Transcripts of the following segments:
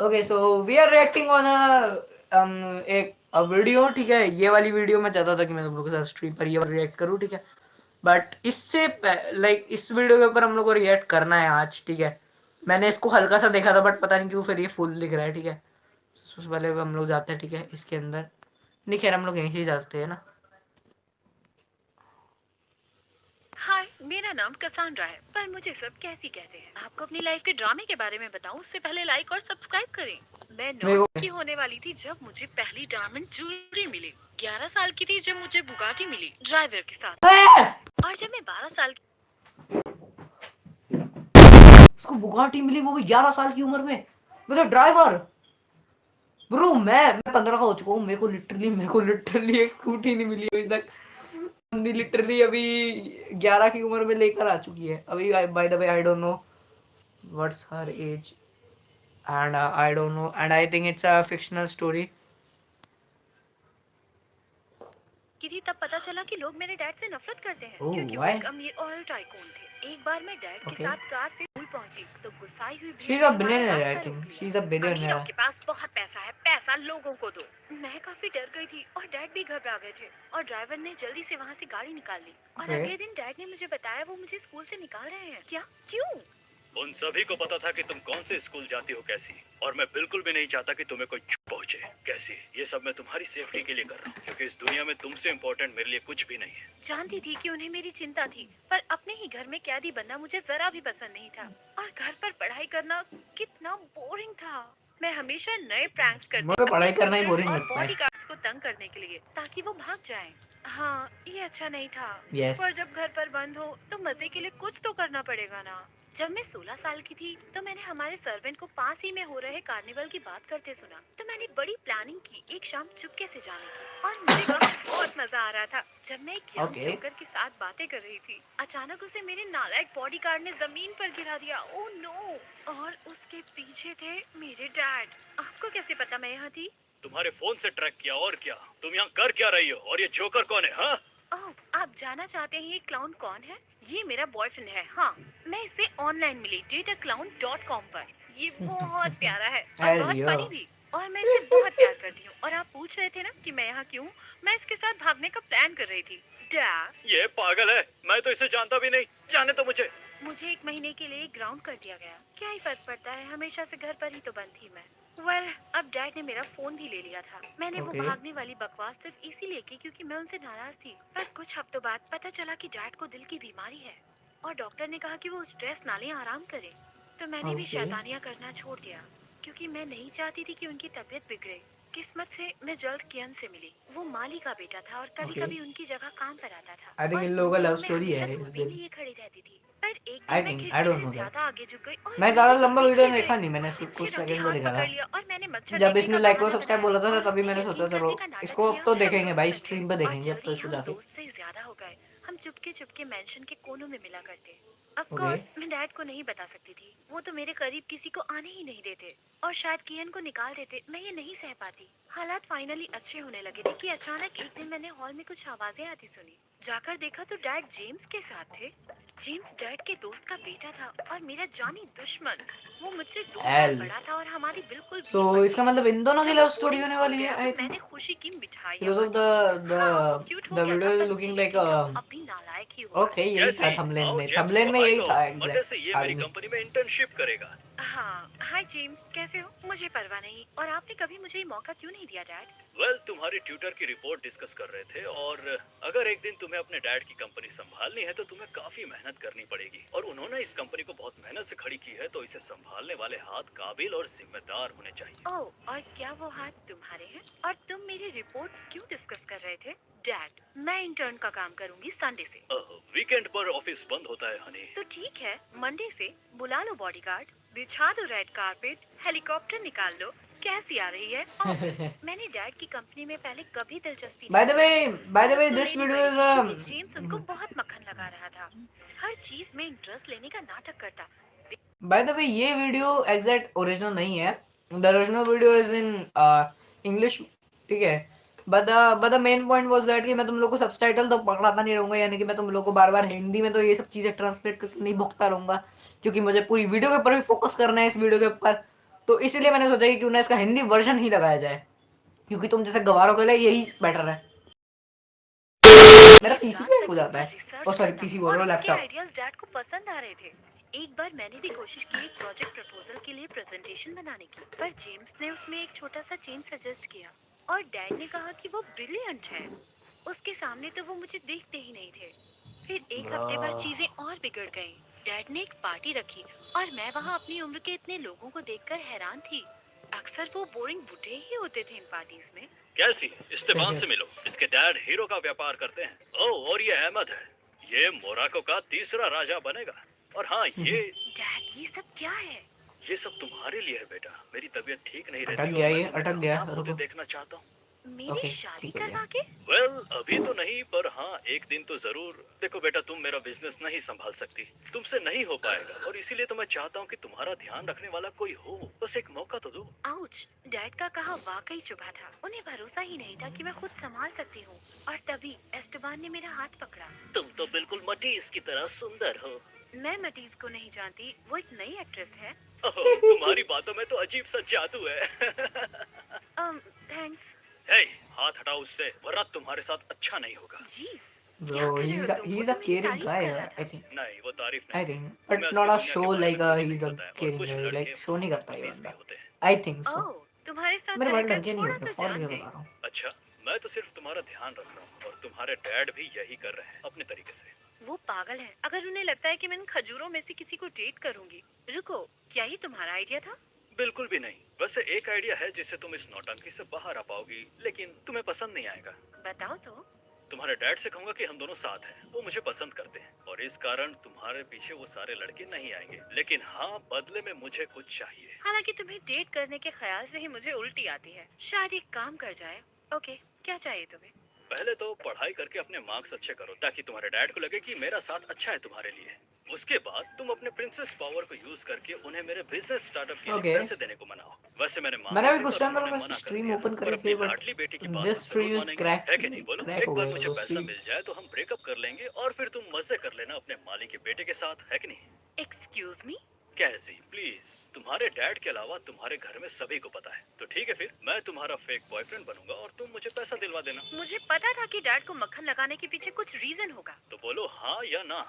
Okay so we are reacting on एक video, ठीक है। ये वाली वीडियो मैं चाहता था कि मैं तुम लोगों के साथ स्ट्रीम पर ये रिएक्ट करूँ, ठीक है। बट इससे लाइक इस वीडियो के ऊपर हम लोग को रिएक्ट करना है आज, ठीक है। मैंने इसको हल्का सा देखा था बट पता नहीं क्यों फिर ये फुल दिख रहा है, ठीक है। सबसे पहले हम लोग जाते हैं, ठीक है, इसके अंदर। नहीं खैर हम लोग यहीं से जाते हैं ना। हाय, मेरा नाम कसांड्रा है, पर मुझे सब कैसी कहते हैं। आपको अपनी लाइफ के ड्रामे के बारे में बताऊं, उससे पहले लाइक और सब्सक्राइब करें। मैं 9 की होने वाली थी जब मुझे पहली डायमंड ज्वेलरी मिली। 11 साल की थी जब मुझे बुगाटी मिली ड्राइवर के साथ। और जब मैं 12 साल उसको बुगाटी मिली, वो भी 11 साल की उम्र में, मतलब ड्राइवर। ब्रो मैं 15 का हो चुका हूँ। मेरे को लिटरली एक स्कूटी नहीं मिली अभी तक। बंदी लिटरली अभी 11 की उम्र में लेकर आ चुकी है अभी। By the way I don't know what's her age and I don't know and I think it's a fictional story. की थी तब पता चला कि लोग मेरे डैड से नफरत करते हैं, ओह क्योंकि वो व्हाई? एक अमीर ऑयल टाइकून थे। एक बार मैं डैड के ओके, साथ कार से स्कूल पहुंची तो गुस्साई हुई शी भीड़ इज अ ने हमारा बिलियनर, आई रास्ता रोक थिंक शी लिया। इज अ अमीरों बिलियनर। के पास बहुत पैसा है, पैसा लोगों को दो। मैं काफी डर गई थी और डैड भी घबरा गए थे, और ड्राइवर ने जल्दी से वहाँ से गाड़ी निकाल ली। और ओके, अगले दिन डैड ने मुझे बताया वो मुझे स्कूल से निकाल रहे हैं। क्या? क्यों? उन सभी को पता था कि तुम कौन से स्कूल जाती हो कैसी, और मैं बिल्कुल भी नहीं चाहता कि तुम्हें कोई पहुंचे। कैसी, ये सब मैं तुम्हारी सेफ्टी के लिए कर रहा हूँ, क्योंकि इस दुनिया में तुमसे इम्पोर्टेंट मेरे लिए कुछ भी नहीं है। जानती थी कि उन्हें मेरी चिंता थी, पर अपने ही घर में कैदी बनना मुझे जरा भी पसंद नहीं था। और घर पर पढ़ाई करना कितना बोरिंग था। मैं हमेशा नए प्रैंक्स करती मुझे अपने पढ़ाई करना ही ट्यूटर्स बोरिंग और लगता है। बॉडीगार्ड्स को तंग करने के लिए, ताकि वो भाग जाएं। हाँ, ये अच्छा नहीं था। यस। पर जब घर पर बंद हो तो मजे के लिए कुछ तो करना पड़ेगा ना। जब मैं 16 साल की थी तो मैंने हमारे सर्वेंट को पास ही में हो रहे कार्निवल की बात करते सुना। तो मैंने बड़ी प्लानिंग की एक शाम चुपके से जाने की, और मुझे वहाँ बहुत मजा आ रहा था। जब मैं एक यंग ओके, जोकर के साथ बातें कर रही थी, अचानक उसे मेरे नालायक बॉडीगार्ड ने जमीन पर गिरा दिया। Oh no! और उसके पीछे थे मेरे डैड। आपको कैसे पता मैं यहाँ थी? तुम्हारे फोन से ट्रैक किया, और क्या। तुम यहाँ कर क्या रही हो, और ये जोकर कौन है? हाँ, ओह, आप जानना चाहते हैं ये क्लाउन कौन है? ये मेरा बॉयफ्रेंड है। हाँ, मैं इससे ऑनलाइन मिली dataclown.com पर। ये बहुत प्यारा है और बहुत हेलो। फनी भी, और मैं इससे बहुत प्यार करती हूँ। और आप पूछ रहे थे ना कि मैं यहाँ क्यों? मैं इसके साथ भागने का प्लान कर रही थी। डैड, ये पागल है, मैं तो इसे जानता भी नहीं। जाने तो मुझे 1 महीने के लिए ग्राउंड कर दिया गया। क्या ही फर्क पड़ता है, हमेशा से घर पर ही तो बंद थी मैं। अब डैड ने मेरा फोन भी ले लिया था। मैंने वो ओके, भागने वाली बकवास सिर्फ इसीलिए की क्योंकि मैं उनसे नाराज थी। पर कुछ हफ्तों बाद पता चला कि डैड को दिल की बीमारी है, और डॉक्टर ने कहा कि वो स्ट्रेस ना लें, आराम करें। तो मैंने भी ओके, शैतानियां करना छोड़ दिया, क्योंकि मैं नहीं चाहती थी कि उनकी तबीयत बिगड़े। किस्मत से मैं जल्द कियन से मिली। वो माली का बेटा था और कभी ओके। कभी उनकी जगह काम पर आता था, आई थिंक और इन उन लोगों का लव दिनों में स्टोरी हमेशा है इस दूरबीन दिन। लिए खड़ी रहती थी। पर एक आई दिन मैं थिंक आई खिड़की डोंट से नो दैट। ज्यादा आगे झुक गई और मैं मेरे ज्यादा लंबा दूरबीन वीडियो गिर गए। देखा नहीं, मैंने उसने सिर्फ मुझे कुछ रंगे सेकंड को हाथ देखा था। पकड़ लिया और मैंने मच्छर जब देखने इसने का लाइक और बहाना सब्सक्राइब बनाया, बोला था और तभी उसने मैंने सोचा यकीन चलो करने का नाटक इसको अब किया तो और हम देखेंगे दोस्त भाई, बन गए। स्ट्रीम पे और देखेंगे अब तो जल्दी इसको हम जाके। दोस्त से ज्यादा हो गए। हम चुपके चुपके मेंशन के कोनों में मिला करते। ऑफ ओके, कोर्स मैं डैड को नहीं बता सकती थी, वो तो मेरे करीब किसी को आने ही नहीं देते, और शायद कियन को निकाल देते। मैं ये नहीं सह पाती। हालात फाइनली अच्छे होने लगे थे कि अचानक एक दिन मैंने हॉल में कुछ आवाजें आती सुनी। जाकर देखा तो डैड जेम्स के साथ थे। जेम्स डैड के दोस्त का बेटा था और मेरा जानी दुश्मन। वो मुझसे 2 साल हेल। बड़ा था और हमारी बिल्कुल भी सो नहीं बनती इसका थी। मतलब इन दोनों की जब वो लव स्टोरी बोर्डिंग होने स्कूल वाली गया है तो आई थिंक। मैंने खुशी की मिठाइयाँ बिकॉज ऑफ बांटी थी। हाँ, वो क्यूट हो द गया था, वीडियो पर इज मुझे लुकिंग लाइक यकीन था वो अब भी नालायक ही होगा। ओके, यही था कैसी? थंबनेल आओ में, जेम्स थंबनेल को में हाय यही कहो। था मंडे एग्जैक्ट से ये मेरी आदमी। कंपनी में इंटर्नशिप करेगा। हाँ, हाय जेम्स, कैसे हो? मुझे परवाह नहीं, और आपने कभी मुझे ये मौका क्यों नहीं दिया डैड? तुम्हारी ट्यूटर की रिपोर्ट डिस्कस कर रहे थे, और अगर एक दिन तुम्हें अपने डैड की कंपनी संभालनी है तो तुम्हें काफी मेहनत करनी पड़ेगी, और उन्होंने इस कंपनी को बहुत मेहनत से खड़ी की है, तो इसे संभालने वाले हाथ काबिल और जिम्मेदार होने चाहिए। ओह, और क्या वो हाथ तुम्हारे हैं? और तुम मेरी रिपोर्ट्स क्यों डिस्कस कर रहे थे? डैड, मैं इंटर्न का काम करूंगी संडे से। वीकेंड पर ऑफिस बंद होता है हनी। तो ठीक है, मंडे से बुला लो बॉडीगार्ड, बिछा दो रेड कारपेट, हेलीकॉप्टर निकाल लो। कैसी आ रही है ऑफिस? मैंने डैड की कंपनी में पहले कभी दिलचस्पी बाय नहीं द वे, दिखाई, बाय पर द अब वे तो दिस लेनी वीडियो पड़ेगी क्योंकि जेम्स उनको इज बहुत मक्खन लगा रहा था। हर चीज में इंटरेस्ट लेने का नाटक करता। बाय द वे ये वीडियो एग्जैक्ट ओरिजिनल नहीं है। The original video is in English, ठीक है। But the main point was that कि मैं तुम लोग को सबटाइटल तो पकड़ाता नहीं रहूंगा, यानी कि मैं तुम लोग को बार बार हिंदी में तो ये सब चीजें ट्रांसलेट करके नहीं भोगता रहूंगा, क्योंकि मुझे पूरी वीडियो के ऊपर भी फोकस करना है, इस वीडियो के ऊपर। तो इसीलिए मैंने सोचा कि क्यों ना इसका हिंदी वर्जन ही लगाया जाए, क्योंकि तुम जैसे गवारों के लिए यही बेटर है। मेरा पीसी क्यों हो जाता है? ओ सॉरी, पीसी बोल रहा हूँ, लैपटॉप। आइडियाज डैड को पसंद आ रहे थे। एक बार मैंने भी कोशिश की एक प्रोजेक्ट प्रपोजल के लिए प्रेजेंटेशन बनाने की, पर जेम्स ने उसमें एक छोटा सा चेंज सजेस्ट किया और डैड ने कहा कि वो ब्रिलियंट है। उसके सामने तो वो मुझे देखते ही नहीं थे। फिर एक हफ्ते बाद चीजें और बिगड़ गईं। डैड ने एक पार्टी रखी और मैं वहाँ अपनी उम्र के इतने लोगों को देखकर हैरान थी। अक्सर वो बोरिंग बुढ़े ही होते थे इन पार्टीज में। कैसी इस्तेबान से मिलो, इसके डैड हीरो का व्यापार करते हैं। ओह, और ये अहमद है, ये मोराको का तीसरा राजा बनेगा। और हाँ, ये डैड, ये सब क्या है? ये सब तुम्हारे लिए है बेटा। मेरी तबीयत ठीक नहीं अटक रहती और गया, मैं ये तुम्हें अटक गया, कामयाब होते रुको। देखना चाहता हूँ। मेरी ओके, शादी ठीक हो गया। करवा के? वेल, अभी तो नहीं, पर हाँ, एक दिन तो जरूर। देखो बेटा, तुम मेरा बिजनेस नहीं संभाल सकती, तुमसे नहीं हो पाएगा, और इसीलिए तो मैं चाहता हूँ कि तुम्हारा ध्यान रखने वाला कोई हो। बस एक मौका तो दो। आउच, डैड का कहा वाकई चुभा था। उन्हें भरोसा ही नहीं था कि मैं खुद संभाल सकती हूँ। और तभी एस्टेबान ने मेरा हाथ पकड़ा। तुम तो बिल्कुल मटीज की तरह सुंदर हो। मैं मटीज को नहीं जानती, वो एक नई एक्ट्रेस है। ओह, तुम्हारी बातों में तो अजीब सा जादू है। थैंक्स। हे, हाथ हटाओ उससे, वरना तुम्हारे साथ अच्छा नहीं होगा। जीस, क्या Bro, कर रहे हो तुम? वो he's तो a मेरी caring तारीफ guy, कर रहा था। I think. नहीं, वो तारीफ नहीं I थी। think, तुम्हें but असली not a दुनिया show के बारे like में कुछ नहीं he's a पता है, और caring कुछ guy. लड़के Like show नहीं बहुत करता ये बदतमीज भी बंदा. होते हैं। I think so. ओह, तुम्हारे साथ मेरे बारे रहकर लड़के नहीं थोड़ा होते, तो और जान क्या गए। बता रहा हूँ। अच्छा, मैं तो सिर्फ तुम्हारा ध्यान रख रहा हूँ, और तुम्हारे डैड भी यही कर रहे हैं अपने तरीके से। वो पागल है अगर उन्हें लगता है कि मैं इन खजूरों में से किसी को डेट करूंगी। रुको, क्या ये तुम्हारा आइडिया था? बिल्कुल भी नहीं। वैसे एक आइडिया है जिससे तुम इस नौटंकी से बाहर आ पाओगी, लेकिन तुम्हें पसंद नहीं आएगा। बताओ तो। तुम्हारे डैड से कहूंगा कि हम दोनों साथ हैं, वो मुझे पसंद करते हैं, और इस कारण तुम्हारे पीछे वो सारे लड़के नहीं आएंगे। लेकिन हाँ, बदले में मुझे कुछ चाहिए। हालांकि तुम्हें डेट करने के ख्याल से ही मुझे उल्टी आती है। शायद एक काम कर जाए। ओके, क्या चाहिए तुम्हें? पहले तो पढ़ाई करके अपने मार्क्स अच्छे करो, ताकि तुम्हारे डैड को लगे कि मेरा साथ अच्छा है तुम्हारे लिए। उसके बाद तुम अपने प्रिंसेस पावर को यूज करके उन्हें मेरे बिजनेस स्टार्टअप के लिए Okay. पैसे देने को मनाओ। वैसे मैंने मैंने मांगे भी थे, कुछ पर टाइम उन्होंने पहले मना कर स्ट्रीम दिया। ओपन पर करी अपनी थी, बट लाडली बेटी की बात दिस तो जरूर स्ट्रीम इज मानेंगे, क्रैक है कि नहीं? बोलो, क्रैक एक हो बार गया मुझे तो पैसा स्ट्रीम। मिल जाए तो हम ब्रेकअप कर लेंगे, और फिर तुम मजे कर लेना अपने माली के बेटे के साथ, है कि नहीं? Excuse me? कैसी? प्लीज, तुम्हारे डैड के अलावा तुम्हारे घर में सभी को पता है। तो ठीक है, फिर मैं तुम्हारा फेक बॉयफ्रेंड बनूंगा और तुम मुझे पैसा दिलवा देना। मुझे पता था कि डैड को मक्खन लगाने के पीछे कुछ रीजन होगा। तो बोलो हाँ या ना।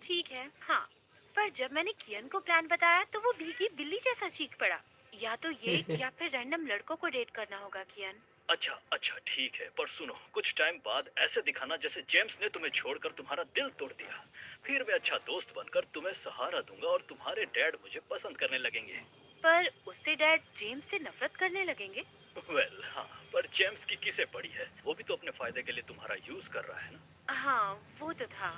ठीक है, हाँ। पर जब मैंने कियन को प्लान बताया तो वो भीगी बिल्ली जैसा चीख पड़ा। या तो ये या फिर रैंडम लड़कों को डेट करना होगा कियन। अच्छा अच्छा, ठीक है, पर सुनो, कुछ टाइम बाद ऐसे दिखाना जैसे जेम्स ने तुम्हें छोड़कर तुम्हारा दिल तोड़ दिया। फिर मैं अच्छा दोस्त बनकर तुम्हें सहारा दूंगा और तुम्हारे डैड मुझे पसंद करने लगेंगे। पर उससे डैड जेम्स से नफरत करने लगेंगे। वेल, हाँ, पर जेम्स की किसे पड़ी है? वो भी तो अपने फायदे के लिए तुम्हारा यूज कर रहा है ना। हाँ, वो तो था।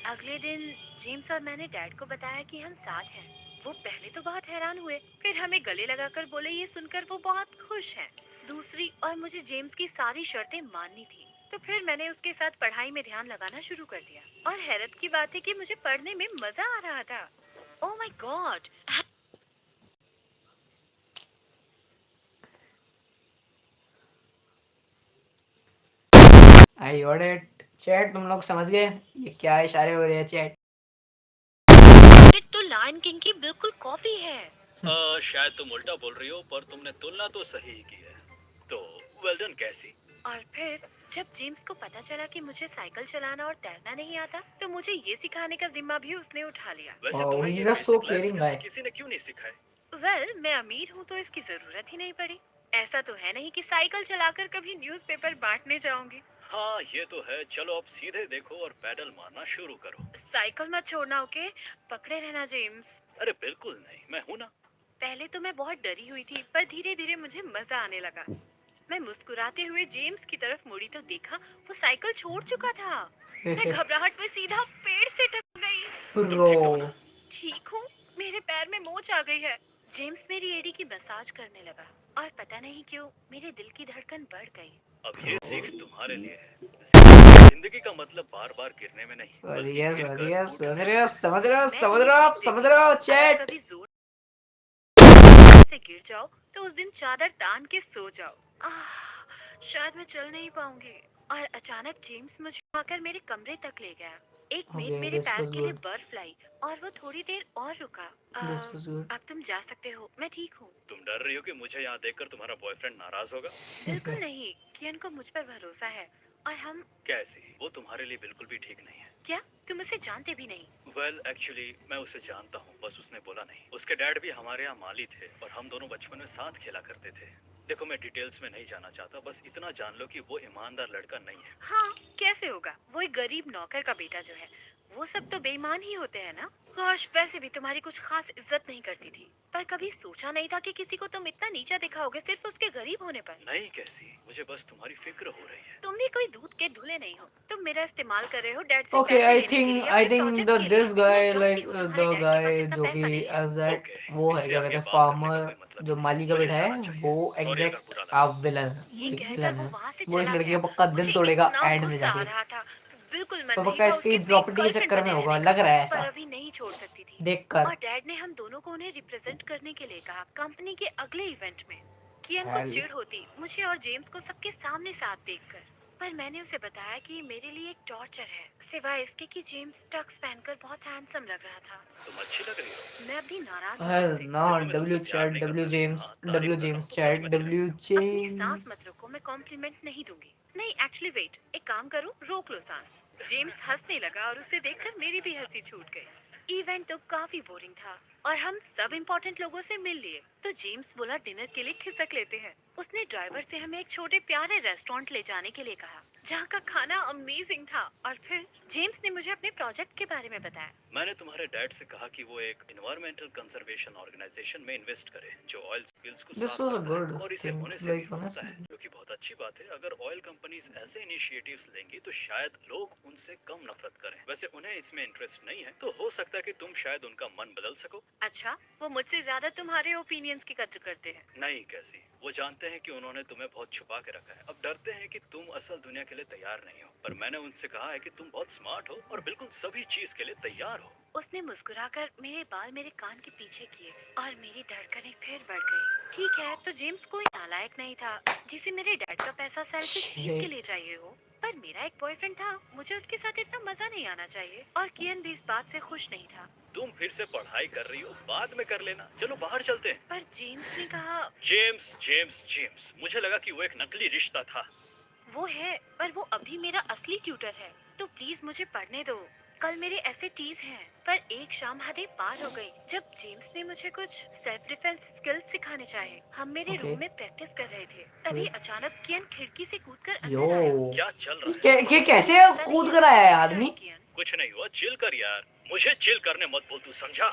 अगले दिन जेम्स और मैंने डैड को बताया कि हम साथ हैं। वो पहले तो बहुत हैरान हुए, फिर हमें गले लगाकर बोले ये सुनकर वो बहुत खुश हैं। दूसरी और मुझे जेम्स की सारी शर्तें माननी थी। तो फिर मैंने उसके साथ पढ़ाई में ध्यान लगाना शुरू कर दिया। और हैरत की बात है कि मुझे पढ़ने में मजा आ रहा था। Oh my God! I got it. Chat, तुम लोग समझ गए ये क्या इशारे हो रहे हैं? चैट, तो लायन किंग की बिल्कुल कॉपी है। शायद तुम उल्टा बोल रही हो, पर तुमने तुलना तो सही ही की है। तो वेल डन, कैसी? और फिर जब जेम्स को पता चला कि मुझे साइकिल चलाना और तैरना नहीं आता, तो मुझे ये सिखाने का जिम्मा भी उसने उठा लिया। वैसे वाओ, तुम्हें ही ये is a so basic life caring skills guy. किसी ने क्यों नहीं सिखाए? वेल, मैं अमीर हूँ तो इसकी जरूरत ही नहीं पड़ी। ऐसा तो है नहीं कि साइकिल चलाकर कभी न्यूज़पेपर बांटने जाऊंगी। हाँ, ये तो है। चलो अब सीधे देखो और पैडल मारना शुरू करो। साइकिल मत छोड़ना, ओके? पकड़े रहना जेम्स। अरे बिल्कुल नहीं, मैं हूँ ना। पहले तो मैं बहुत डरी हुई थी, पर धीरे धीरे मुझे मजा आने लगा। मैं मुस्कुराते हुए जेम्स की तरफ मुड़ी तो देखा वो साइकिल छोड़ चुका था। मैं घबराहट में सीधा पेड़ से टक गई। तुम ब्रो, ठीक तो हो ना? ठीक हूँ। मेरे पैर में मोच आ गई है। जेम्स मेरी एड़ी की मसाज करने लगा, और पता नहीं क्यों मेरे दिल की धड़कन बढ़ गई। अब ये सीख तुम्हारे लिए है। जिंदगी का मतलब बार बार गिरने में नहीं, बल्कि बढ़िया गिर कर बढ़िया, उठने समझ में रहे हो, है। समझ रहे हो, मैं समझ तुम्हें रहे हो, सीख समझ देती रहे हो हूँ, अगर चैट। कभी जोर से गिर जाओ तो उस दिन चादर तान के सो जाओ। शायद मैं चल नहीं पाऊंगी। और अचानक जेम्स मुझे आकर मेरे कमरे तक ले गया। एक मिनट Okay, मेरे this पैर was के लिए good. बर्फ लाई और वो थोड़ी देर और रुका। This was good. अब तुम जा सकते हो, मैं ठीक हूँ। तुम डर रही हो कि मुझे यहाँ देखकर तुम्हारा बॉयफ्रेंड नाराज होगा? बिल्कुल नहीं, कियन को मुझ पर भरोसा है और हम। कैसी? वो तुम्हारे लिए बिल्कुल भी ठीक नहीं है। क्या? तुम उसे जानते भी नहीं? वेल एक्चुअली मैं उसे जानता हूँ, बस उसने बोला नहीं। उसके डैड भी हमारे यहाँ माली थे और हम दोनों बचपन में साथ खेला करते थे। देखो मैं डिटेल्स में नहीं जाना चाहता, बस इतना जान लो कि वो ईमानदार लड़का नहीं है। हाँ, कैसे होगा? वो एक गरीब नौकर का बेटा जो है, वो सब तो बेईमान ही होते हैं ना। काश वैसे भी तुम्हारी कुछ खास इज्जत नहीं करती थी, पर कभी सोचा नहीं था कि किसी को तुम इतना नीचा दिखाओगे सिर्फ उसके गरीब होने पर। नहीं कैसी, मुझे बस तुम्हारी फिक्र हो रही है। तुम भी कोई दूध के धुले नहीं हो। तुम मेरा इस्तेमाल कर रहे हो डैड से Okay, पैसे लेने के लिए I अपने think प्रोजेक्ट the के लिए। this मैं guy जानती like हूँ तुम्हारे the डैड के पास guy इतना जो पैसा नहीं कि है। as that ओके, वो है इससे क्या आगे कहते हैं बात करने का फार्मर कोई मतलब जो नहीं। माली का मुझे बेटा है जाना चाहिए। वो सॉरी अगर एग्जैक्ट बुरा लगा। विलन ये कहकर विलन वो है। वहाँ से वो इस चला लड़की गया। का पक्का दिल मुझे तोड़ेगा इतना एंड में गुस्सा आ जाके। रहा था। बिल्कुल मन तो नहीं पक्का था इसकी उसके फेक प्रॉपर्टी के गर्लफ्रेंड चक्कर में बने होगा रहने का, लग रहा है पर ऐसा अभी नहीं छोड़ सकती थी। देखकर। और डैड ने हम दोनों को उन्हें रिप्रेजेंट करने के लिए कहा कंपनी के अगले इवेंट में। कियन को हेल चिढ़ होती मुझे और जेम्स को सबके सामने साथ देखकर, पर मैंने उसे बताया कि मेरे लिए एक टॉर्चर है, सिवाय इसके कि जेम्स टक्स पहनकर बहुत हैंडसम लग रहा था। तुम अच्छी लग रही हो। मैं अभी नाराज हूँ हेल तुमसे। ना देखो मैं डब्ल्यू तुमसे प्यार चैट नहीं करता, लेकिन हाँ डब्ल्यू तारीफ कर रहा हूँ जेम्स तो सच चैट में अच्छी लग डब्ल्यू रही हो। अपनी सांस जेम्स मत रोको, मैं कॉम्प्लीमेंट नहीं दूंगी। नहीं एक्चुअली वेट, एक काम करो, रोक लो सांस। जेम्स हंसने लगा और उससे देखकर मेरी भी हंसी छूट गई। इवेंट तो काफी बोरिंग था और हम सब इम्पोर्टेंट लोगों से मिल लिए, तो जेम्स बोला डिनर के लिए खिसक लेते हैं। उसने ड्राइवर से हमें एक छोटे प्यारे रेस्टोरेंट ले जाने के लिए कहा, जहाँ का खाना अमेजिंग था। और फिर जेम्स ने मुझे अपने प्रोजेक्ट के बारे में बताया। मैंने तुम्हारे डैड से कहा कि वो एक एनवायरमेंटल कंजर्वेशन ऑर्गेनाइजेशन में इन्वेस्ट करे जो ऑयल स्पिल्स को दिस साफ वाज अ करता गुड है और इसे थिंग होने से भी लाइक रोकता है, ऑनेस्टली जो कि बहुत अच्छी बात है। अगर ऑयल कंपनीज ऐसे इनिशिएटिव्स लेंगी तो शायद लोग उनसे कम नफरत करें। वैसे उन्हें इसमें इंटरेस्ट नहीं है, तो हो सकता है कि तुम शायद उनका मन बदल सको। अच्छा, वो मुझसे ज्यादा तुम्हारे ओपिनियंस की कद्र करते हैं। नहीं कैसी, वो जानते हैं कि उन्होंने तुम्हें बहुत छुपा के रखा है। अब डरते हैं कि तुम असल दुनिया के लिए तैयार नहीं हो, पर मैंने उनसे कहा है कि तुम बहुत स्मार्ट हो और बिल्कुल सभी चीज के लिए तैयार हो। उसने मुस्कुराकर मेरे बाल मेरे कान के पीछे किए और मेरी धड़कनें फिर बढ़ गई। ठीक है, तो जेम्स कोई नालायक नहीं था जिसे मेरे डैड का पैसा सेल्फिश चीज के लिए चाहिए हो, पर मेरा एक बॉयफ्रेंड था, मुझे उसके साथ इतना मजा नहीं आना चाहिए। और कियन भी इस बात से खुश नहीं था। तुम फिर से पढ़ाई कर रही हो, बाद में कर लेना। चलो बाहर चलते हैं। पर जेम्स ने कहा। जेम्स जेम्स जेम्स, मुझे लगा कि वो एक नकली रिश्ता था। वो है, पर वो अभी मेरा असली ट्यूटर है, तो प्लीज मुझे पढ़ने दो। कल मेरे एसएटीज हैं, पर एक शाम हदें पार हो गई जब जेम्स ने मुझे कुछ सेल्फ डिफेंस स्किल्स सिखाने चाहे। हम मेरे ओके रूम में प्रैक्टिस कर रहे थे, तभी अचानक कियन खिड़की से कूदकर यो अंदर आया। क्या चल रहा है? ये कैसे ऐसा नहीं कूद है कर जैसा आया है दिख रहा है आदमी कियन। कुछ नहीं हुआ, चिल कर यार। मुझे चिल करने मत बोल, तू समझा?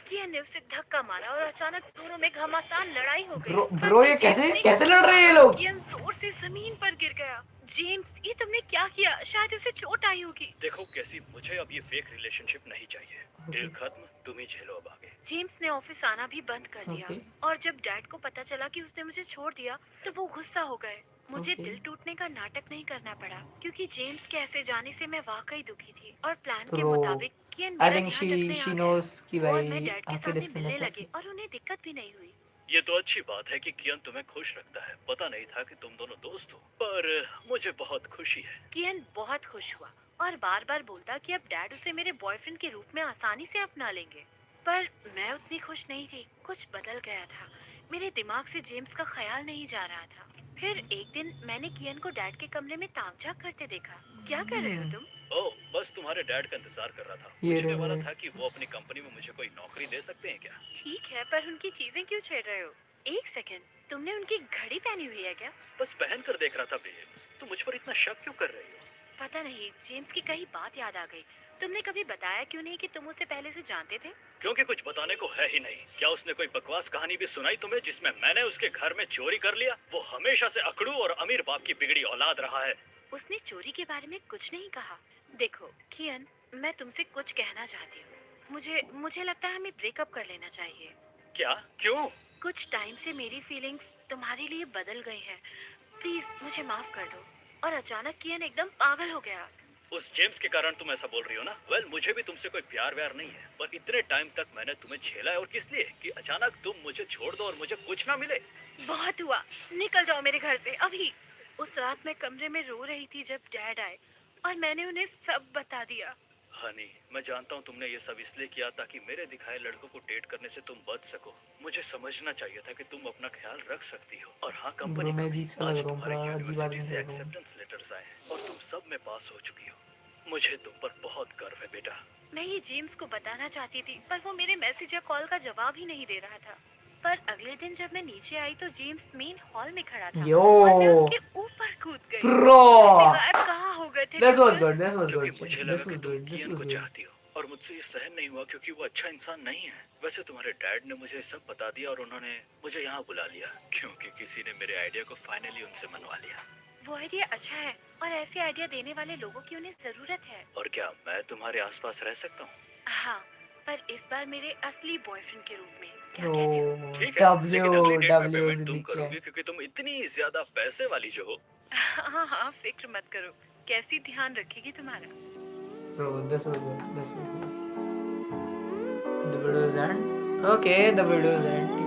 कियन ने उसे धक्का मारा और अचानक दोनों में घमासान लड़ाई हो गई। पर ब्रो फिर ये जेम्स ने कैसे लड़ किक रहे हैं ये मारा, लोग कियन जोर से जमीन पर गिर गया। जेम्स, ये तुमने क्या किया? शायद उसे चोट आई होगी। देखो कैसी, मुझे अब ये फेक रिलेशनशिप नहीं चाहिए। डील खत्म, तुम ही झेलो अब आगे। जेम्स ने ऑफिस आना भी बंद कर दिया, ओके और जब डैड को पता चला कि उसने मुझे छोड़ दिया, तो वो गुस्सा हो गए। मुझे ओके दिल टूटने का नाटक नहीं करना पड़ा, क्योंकि जेम्स के ऐसे जाने से मैं वाकई दुखी थी। और प्लान के ब्रो मुताबिक कियन आई मेरा थिंक ध्यान रखने आ शी गया। नोस कि वो और भाई मैं डैड के आपके सामने रिश्ते में मिलने क्या लगे थी और उन्हें दिक्कत भी नहीं हुई। ये तो अच्छी बात है कि कियन तुम्हें खुश रखता है। पता नहीं था कि तुम दोनों दोस्त हो, पर मुझे बहुत खुशी है। कियन बहुत खुश हुआ और बार बार बोलता कि अब डैड उसे मेरे बॉयफ्रेंड के रूप में आसानी से अपना लेंगे। पर मैं उतनी खुश नहीं थी, कुछ बदल गया था। मेरे दिमाग से जेम्स का ख्याल नहीं जा रहा था। फिर एक दिन मैंने कियन को डैड के कमरे में ताक-झाँक करते देखा। क्या कर रहे हो तुम? ओह, बस तुम्हारे डैड का इंतजार कर रहा था। ये पूछने वाला रे था कि वो अपनी कंपनी में मुझे कोई नौकरी दे सकते हैं क्या? ठीक है, पर उनकी चीजें क्यों छेड़ रहे हो? एक सेकंड, तुमने उनकी घड़ी पहनी हुई है क्या? बस पहन कर देख रहा था बेब। तुम मुझ पर इतना शक क्यों कर रही हो? पता नहीं, जेम्स की कई बात याद आ गई। तुमने कभी बताया क्यों नहीं कि तुम उसे पहले से जानते थे? क्योंकि कुछ बताने को है ही नहीं। क्या उसने कोई बकवास कहानी भी सुनाई तुम्हें जिसमें मैंने उसके घर में चोरी कर लिया? वो हमेशा से अकड़ू और अमीर बाप की बिगड़ी औलाद रहा है। उसने चोरी के बारे में कुछ नहीं कहा। देखो कियन, मैं तुमसे कुछ कहना चाहती हूँ। मुझे लगता है हमें ब्रेकअप कर लेना चाहिए। क्या? क्यों? कुछ टाइम से मेरी फीलिंग्स तुम्हारे लिए बदल गई हैं। प्लीज मुझे माफ कर दो। और अचानक कियन एकदम पागल हो गया। उस जेम्स के कारण तुम ऐसा बोल रही हो ना? वेल, मुझे भी तुमसे कोई प्यार व्यार नहीं है, पर इतने टाइम तक मैंने तुम्हें झेला है, और किस लिए? कि अचानक तुम मुझे छोड़ दो और मुझे कुछ ना मिले। बहुत हुआ, निकल जाओ मेरे घर से अभी। उस रात मैं कमरे में रो रही थी जब डैड आए और मैंने उन्हें सब बता दिया। हनी, मैं जानता हूँ तुमने ये सब इसलिए किया ताकि मेरे दिखाए लड़कों को डेट करने से तुम बच सको। मुझे समझना चाहिए था कि तुम अपना ख्याल रख सकती हो। और हाँ, कंपनी ब्रो को मैं भी। अजीब सा लग आज रहा हूँ, तुम्हारे बड़ा अजीब यूनिवर्सिटी आदमी सा से लग रहा हूँ। एक्सेप्टेंस लेटर्स आए हैं और तुम सब में पास हो चुकी हो। मुझे तुम पर बहुत गर्व है बेटा। मैं ये जेम्स को बताना चाहती थी, पर वो मेरे मैसेज या कॉल का जवाब ही नहीं दे रहा था। पर अगले दिन जब मैं नीचे आई तो जेम्स मेन हॉल में खड़ा था यो और मैं उसके ऊपर कूद गई। ब्रो, तुम ऐसे गायब कहाँ हो गए थे this was tutors? Good, this was क्योंकि गुड, मुझे दिस लगा कि वाज तुम गुड, दिस कियन वाज को गुड। चाहती हो और मुझसे ये सहन नहीं हुआ क्योंकि वो अच्छा इंसान नहीं है। वैसे तुम्हारे डैड ने मुझे सब बता दिया और उन्होंने मुझे यहाँ बुला लिया क्योंकि किसी ने मेरे आइडिया को फाइनली उनसे मनवा लिया। वो आइडिया अच्छा है और ऐसे आइडिया देने वाले लोगों की उन्हें जरूरत है। और क्या मैं तुम्हारे आसपास रह सकता हूँ? हाँ, पर इस बार मेरे असली बॉयफ्रेंड के रूप में। क्या ओ कहते हो? ठीक है, लेकिन डब्ल्यू अगली डेट में डब्ल्यू पेमेंट तुम सिद्दीकी है। करोगे क्योंकि तुम इतनी ज्यादा पैसे वाली जो हो। हाँ हाँ, फिक्र मत करो। कैसी ध्यान रखेगी तुम्हारा? Bro this was good, this was good. The video's end. Okay, the video's end.